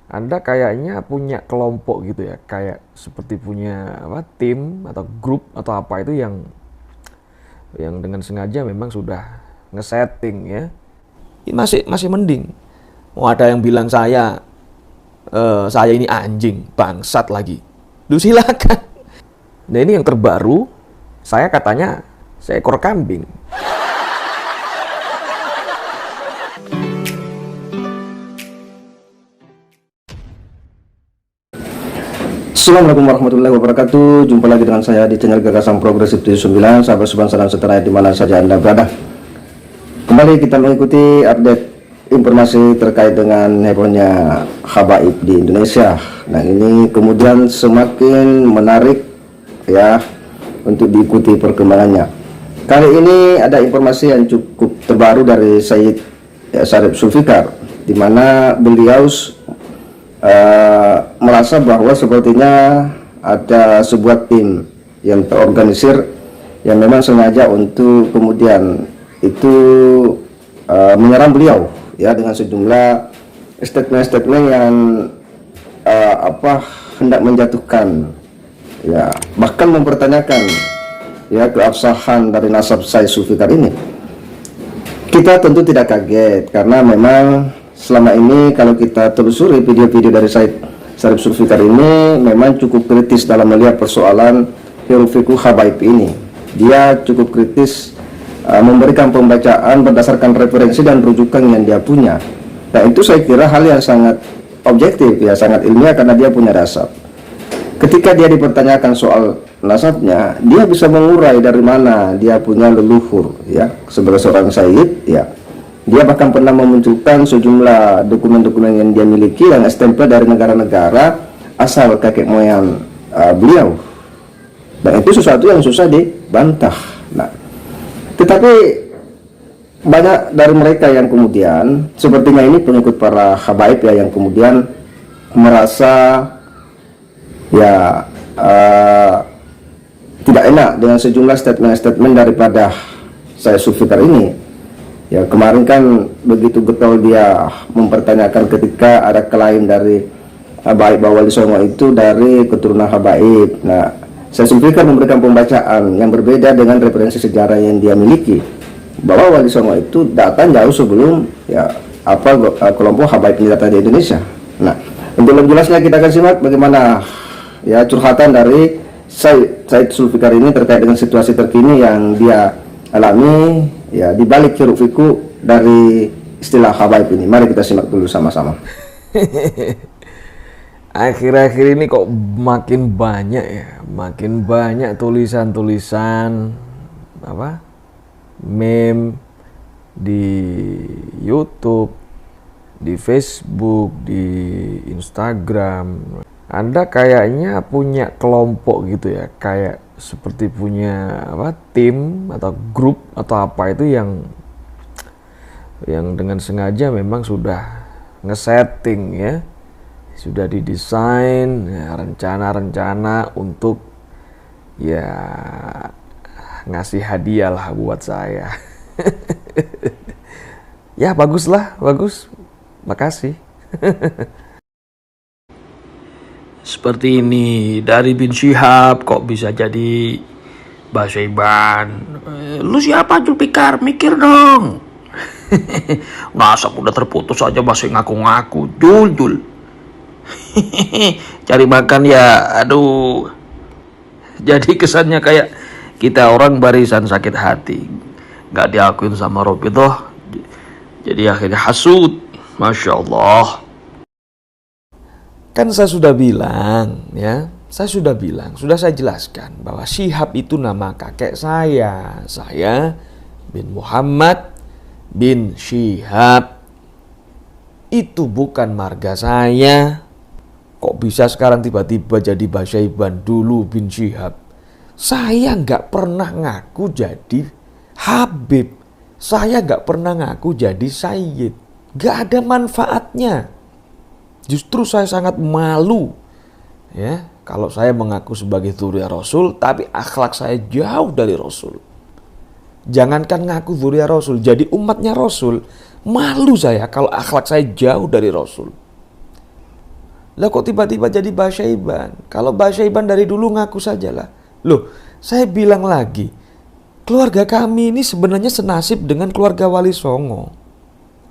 Anda kayaknya punya kelompok gitu ya, kayak seperti punya apa, tim atau grup atau apa itu yang dengan sengaja memang sudah ngesetting ya. Masih masih mending. Mau ada yang bilang saya ini anjing, bangsat lagi. Duh silakan. Nah ini yang terbaru, saya katanya seekor kambing. Assalamualaikum warahmatullahi wabarakatuh. Jumpa lagi dengan saya di channel Gagasan Progresif 79. Sahabat sebangsa dan setanah di mana saja Anda berada. Kembali kita mengikuti update informasi terkait dengan hebohnya habaib di Indonesia. Nah, ini kemudian semakin menarik ya untuk diikuti perkembangannya. Kali ini ada informasi yang cukup terbaru dari Syed Syarif Zulfikar, di mana beliau merasa bahwa sepertinya ada sebuah tim yang terorganisir yang memang sengaja untuk kemudian itu menyerang beliau ya dengan sejumlah statement-statement yang hendak menjatuhkan ya, bahkan mempertanyakan ya keabsahan dari nasab Syed Zulfikar ini. Kita tentu tidak kaget karena memang selama ini kalau kita telusuri video-video dari Syarif Zulfikar ini memang cukup kritis dalam melihat persoalan hiruk fikih habaib ini. Dia cukup kritis memberikan pembacaan berdasarkan referensi dan rujukan yang dia punya. Nah, itu saya kira hal yang sangat objektif ya, sangat ilmiah karena dia punya dasar. Ketika dia dipertanyakan soal nasabnya, dia bisa mengurai dari mana dia punya leluhur ya sebagai seorang sayyid ya. Dia bahkan pernah memunculkan sejumlah dokumen-dokumen yang dia miliki yang stempel dari negara-negara asal kakek moyang beliau. Dan itu sesuatu yang susah dibantah. Nah, tetapi banyak dari mereka yang kemudian sepertinya ini pengikut para habaib ya, yang kemudian merasa ya tidak enak dengan sejumlah statement-statement daripada Syed Zulfikar ini. Ya, kemarin kan begitu getol dia mempertanyakan ketika ada klaim dari habaib bahwa Wali Songo itu dari keturunan habaib. Nah, Syed Zulfikar memberikan pembacaan yang berbeda dengan referensi sejarah yang dia miliki, bahwa Wali Songo itu datang jauh sebelum ya kelompok habaib ini datang di Indonesia. Nah, untuk lebih jelasnya kita akan simak bagaimana ya curhatan dari Syed Zulfikar ini terkait dengan situasi terkini yang dia alami ya di balik hiruk fikih dari istilah habaib ini. Mari kita simak dulu sama-sama. Akhir-akhir ini kok makin banyak tulisan-tulisan apa meme di YouTube, di Facebook, di Instagram. Anda kayaknya punya kelompok gitu ya, kayak seperti punya apa, tim atau grup atau apa itu yang dengan sengaja memang sudah ngesetting ya, sudah didesain ya, rencana-rencana untuk ya ngasih hadiah lah buat saya. Ya bagus, makasih. Seperti ini, dari bin Syihab kok bisa jadi Basaiban. Lu siapa Zulfikar? Mikir dong. Nasab udah terputus aja masih ngaku-ngaku. Jul. Cari makan ya, aduh. Jadi kesannya kayak kita orang barisan sakit hati, gak diakuin sama Robi toh. Jadi akhirnya hasud. Masya Allah. Kan saya sudah bilang ya, sudah saya jelaskan bahwa Syihab itu nama kakek saya. Saya bin Muhammad bin Syihab. Itu bukan marga saya. Kok bisa sekarang tiba-tiba jadi Basaiban, dulu bin Syihab? Saya nggak pernah ngaku jadi Habib. Saya nggak pernah ngaku jadi Sayyid. Nggak ada manfaatnya. Justru saya sangat malu ya kalau saya mengaku sebagai dzurriyyah Rasul tapi akhlak saya jauh dari Rasul. Jangankan ngaku dzurriyyah Rasul, jadi umatnya Rasul, malu saya kalau akhlak saya jauh dari Rasul. Lah kok tiba-tiba jadi Basyaiban? Kalau Basyaiban dari dulu ngaku sajalah. Loh, saya bilang lagi, keluarga kami ini sebenarnya senasib dengan keluarga Wali Songo.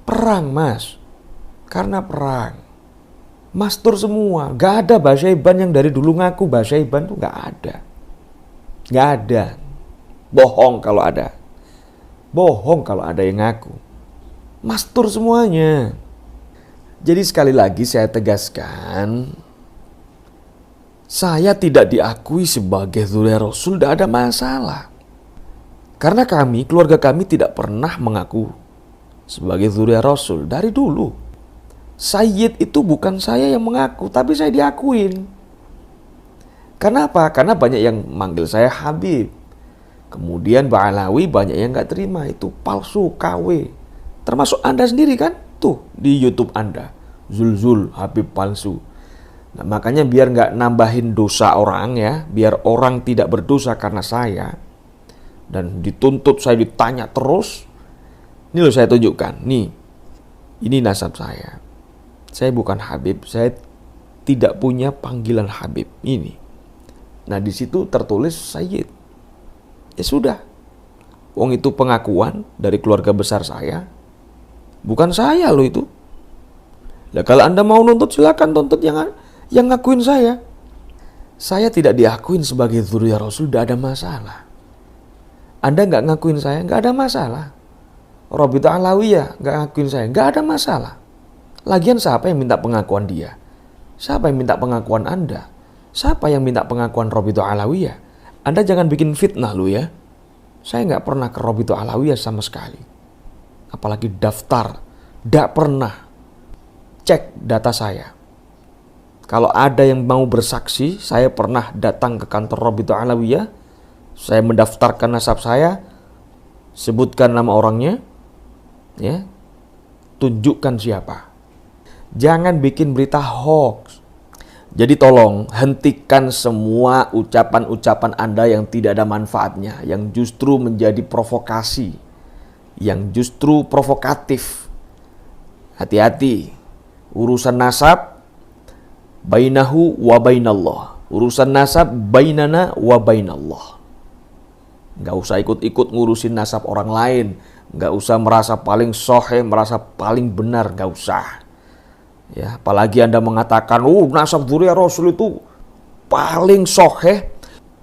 Perang, Mas. Karena perang. Mastur semua. Gak ada Basyaiban yang dari dulu ngaku Basyaiban tuh gak ada. Gak ada. Bohong kalau ada. Bohong kalau ada yang ngaku. Mastur semuanya. Jadi sekali lagi saya tegaskan, saya tidak diakui sebagai dzurriyyah Rasul, tidak ada masalah. Karena kami, keluarga kami tidak pernah mengaku sebagai dzurriyyah Rasul dari dulu. Sayyid itu bukan saya yang mengaku, tapi saya diakuin. Kenapa? Karena banyak yang manggil saya Habib. Kemudian Ba'alawi banyak yang gak terima, itu palsu, KW. Termasuk Anda sendiri kan? Tuh di YouTube Anda, Zul Habib palsu. Nah, makanya biar nggak nambahin dosa orang ya, biar orang tidak berdosa karena saya dan dituntut saya ditanya terus. Ini loh saya tunjukkan, nih, ini nasab saya. Saya bukan Habib, saya tidak punya panggilan Habib ini. Nah di situ tertulis Sayyid. Ya sudah, wong itu pengakuan dari keluarga besar saya. Bukan saya loh itu. Nah, kalau Anda mau nuntut silakan tuntut yang ngakuin saya. Saya tidak diakuin sebagai dzurriyyah Rasul, tidak ada masalah. Anda nggak ngakuin saya, nggak ada masalah. Rabithah Alawiyah nggak ngakuin saya, nggak ada masalah. Lagian siapa yang minta pengakuan dia? Siapa yang minta pengakuan Anda? Siapa yang minta pengakuan Rabithah Alawiyah? Anda jangan bikin fitnah lu ya. Saya nggak pernah ke Rabithah Alawiyah sama sekali. Apalagi daftar, tidak pernah. Cek data saya. Kalau ada yang mau bersaksi, saya pernah datang ke kantor Rabithah Alawiyah, saya mendaftarkan nasab saya, sebutkan nama orangnya, ya, tunjukkan siapa. Jangan bikin berita hoax. Jadi tolong hentikan semua ucapan-ucapan Anda yang tidak ada manfaatnya, yang justru menjadi provokasi, yang justru provokatif. Hati-hati, urusan nasab bainahu wa bainallah, urusan nasab bainana wa bainallah. Nggak usah ikut-ikut ngurusin nasab orang lain, nggak usah merasa paling sohe, merasa paling benar, nggak usah. Ya, apalagi Anda mengatakan, nasab dzurriyyah Rasul itu paling sohe,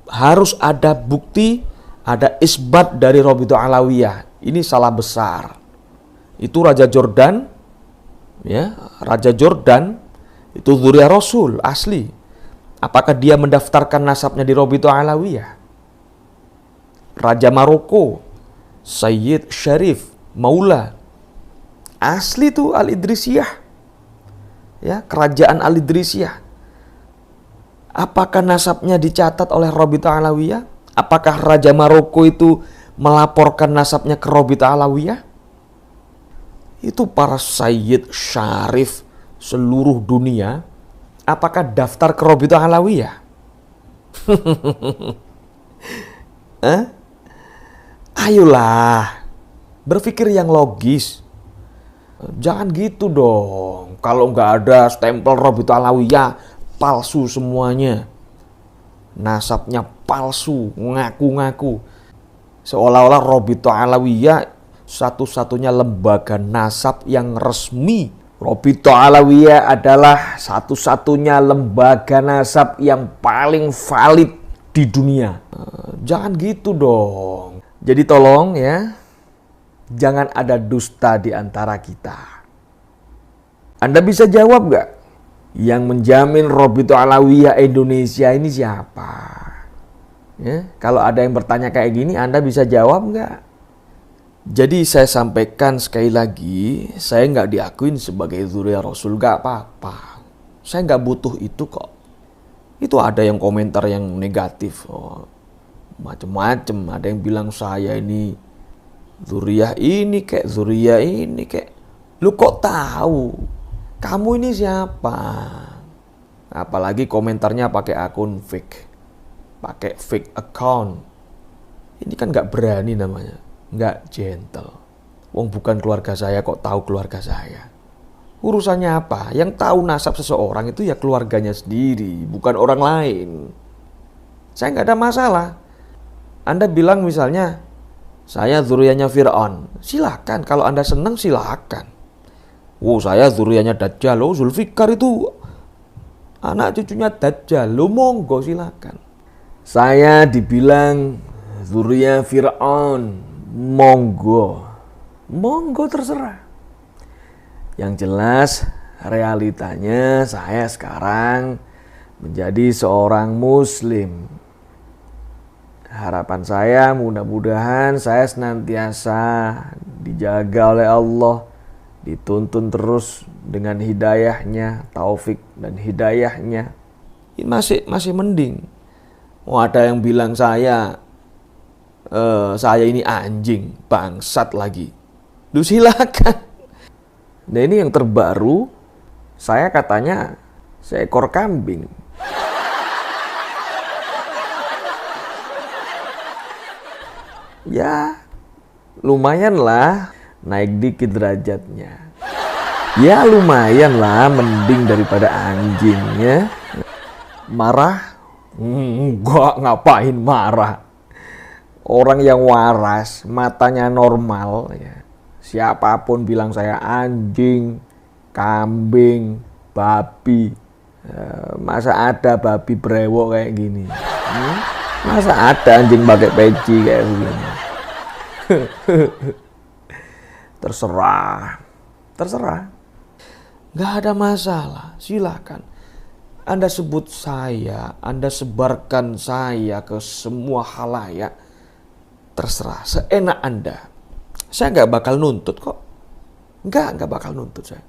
harus ada bukti, ada isbat dari Rabithah Alawiyah. Ini salah besar. Itu Raja Jordan, ya, Raja Jordan itu dzurriyyah Rasul asli. Apakah dia mendaftarkan nasabnya di Rabithah Alawiyah? Raja Maroko, Sayyid Syarif Maula, asli itu Al-Idrisiyah. Ya, kerajaan Al-Idrisiyah. Apakah nasabnya dicatat oleh Rabithah Alawiyah? Apakah Raja Maroko itu melaporkan nasabnya ke Rabithah Alawiyah? Itu para Sayyid Syarif seluruh dunia. Apakah daftar ke Rabithah Alawiyah? Ayolah, berpikir yang logis. Jangan gitu dong. Kalau nggak ada stempel Rabithah Alawiyah, palsu semuanya. Nasabnya palsu, ngaku-ngaku. Seolah-olah Rabithah Alawiyah satu-satunya lembaga nasab yang resmi. Rabithah Alawiyah adalah satu-satunya lembaga nasab yang paling valid di dunia. Jangan gitu dong. Jadi tolong ya, jangan ada dusta di antara kita. Anda bisa jawab nggak? Yang menjamin Rabithah Alawiyah Indonesia ini siapa? Ya, kalau ada yang bertanya kayak gini, Anda bisa jawab nggak? Jadi saya sampaikan sekali lagi, saya nggak diakuin sebagai dzurriyyah Rasul, nggak apa-apa. Saya nggak butuh itu kok. Itu ada yang komentar yang negatif, macem-macem. Ada yang bilang saya ini dzurriyyah ini kek, dzurriyyah ini kek. Lu kok tahu? Kamu ini siapa? Apalagi komentarnya pakai akun fake, pakai fake account. Ini kan nggak berani namanya, nggak gentle. Wong bukan keluarga saya kok tahu keluarga saya. Urusannya apa? Yang tahu nasab seseorang itu ya keluarganya sendiri, bukan orang lain. Saya nggak ada masalah. Anda bilang misalnya, saya zuriyahnya Fir'aun. Silakan, kalau Anda senang silakan. Saya zuriyahnya Dajjal. Zulfikar itu anak cucunya Dajjal. Monggo silakan. Saya dibilang zuriyah Fir'aun. Monggo. Monggo terserah. Yang jelas realitanya saya sekarang menjadi seorang muslim. Harapan saya mudah-mudahan saya senantiasa dijaga oleh Allah, dituntun terus dengan hidayahnya, taufik dan hidayahnya. Ini masih mending. Ada yang bilang saya ini anjing, bangsat lagi. Silakan. Nah ini yang terbaru, saya katanya seekor kambing. Ya, lumayan lah naik dikit derajatnya. Ya lumayan lah, mending daripada anjingnya. Marah? Enggak, ngapain marah. Orang yang waras, matanya normal ya. Siapapun bilang saya anjing, kambing, babi. Masa ada babi brewok kayak gini? Masa ada anjing pakai peci kayak begini? Terserah. Nggak ada masalah, silakan. Anda sebut saya, Anda sebarkan saya ke semua khalayak. Terserah, seenak Anda. Saya nggak bakal nuntut kok. Nggak bakal nuntut saya.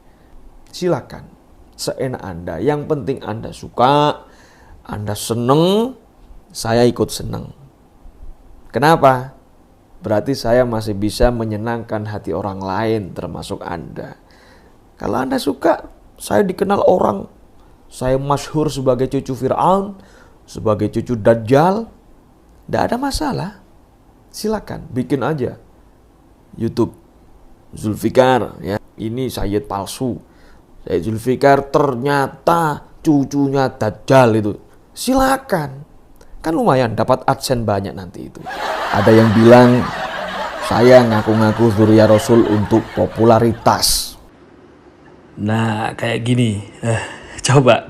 Silakan, seenak Anda. Yang penting Anda suka, Anda seneng, saya ikut seneng. Kenapa? Berarti saya masih bisa menyenangkan hati orang lain, termasuk Anda. Kalau Anda suka, saya dikenal orang, saya masyhur sebagai cucu Fir'aun, sebagai cucu Dajjal, tidak ada masalah. Silakan, bikin aja YouTube Zulfikar ya. Ini Sayyid palsu. Sayyid Zulfikar ternyata cucunya Dajjal itu. Silakan. Kan lumayan dapat AdSense banyak nanti itu. Ada yang bilang saya ngaku-ngaku zuriyah Rasul untuk popularitas. Nah, kayak gini. Coba.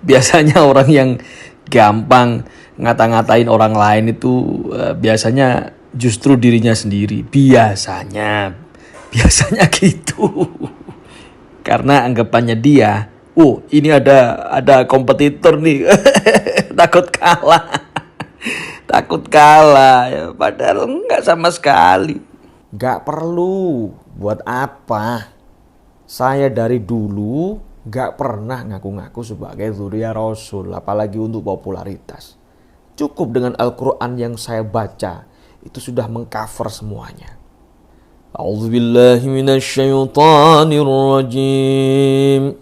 Biasanya orang yang gampang ngata-ngatain orang lain itu biasanya justru dirinya sendiri. Biasanya gitu. Karena anggapannya dia, ini ada kompetitor nih. Takut kalah ya, padahal enggak sama sekali. Enggak perlu. Buat apa? Saya dari dulu enggak pernah ngaku-ngaku sebagai zuriyah Rasul, apalagi untuk popularitas. Cukup dengan Al-Quran yang saya baca, itu sudah mengcover semuanya. A'udzubillahi minasyaitonirrajim.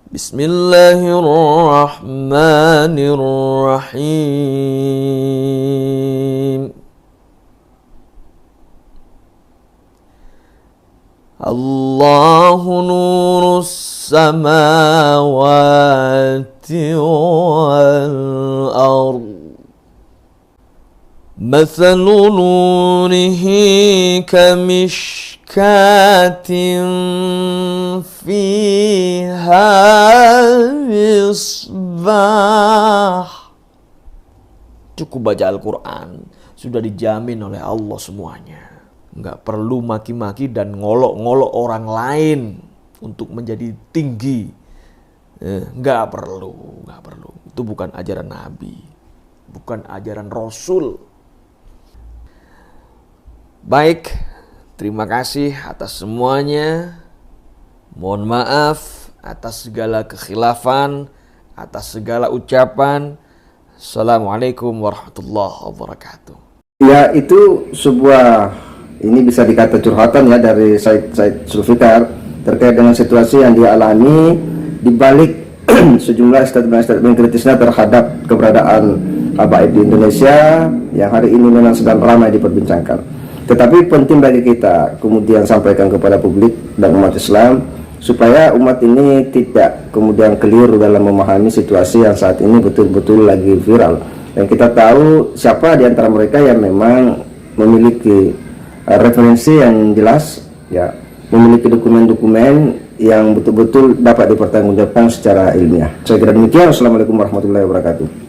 Bismillahirrahmanirrahim. Allahu nurus samawati wal ard. Mathalu nurihi kamishkatin fiha misbah. Cukup baca Al-Quran, sudah dijamin oleh Allah semuanya. Nggak perlu maki-maki dan ngolok-ngolok orang lain untuk menjadi tinggi. Nggak perlu. Itu bukan ajaran Nabi, bukan ajaran Rasul. Baik, terima kasih atas semuanya. Mohon maaf atas segala kekhilafan, atas segala ucapan. Assalamualaikum warahmatullahi wabarakatuh. Ya, itu sebuah, ini bisa dikata curhatan ya dari Said Zulfikar terkait dengan situasi yang dia alami di balik sejumlah statement kritisnya terhadap keberadaan habaib di Indonesia yang hari ini memang sedang ramai diperbincangkan. Tetapi penting bagi kita kemudian sampaikan kepada publik dan umat Islam supaya umat ini tidak kemudian keliru dalam memahami situasi yang saat ini betul-betul lagi viral. Dan kita tahu siapa di antara mereka yang memang memiliki referensi yang jelas, ya, memiliki dokumen-dokumen yang betul-betul dapat dipertanggungjawabkan secara ilmiah. Saya kira demikian. Assalamualaikum warahmatullahi wabarakatuh.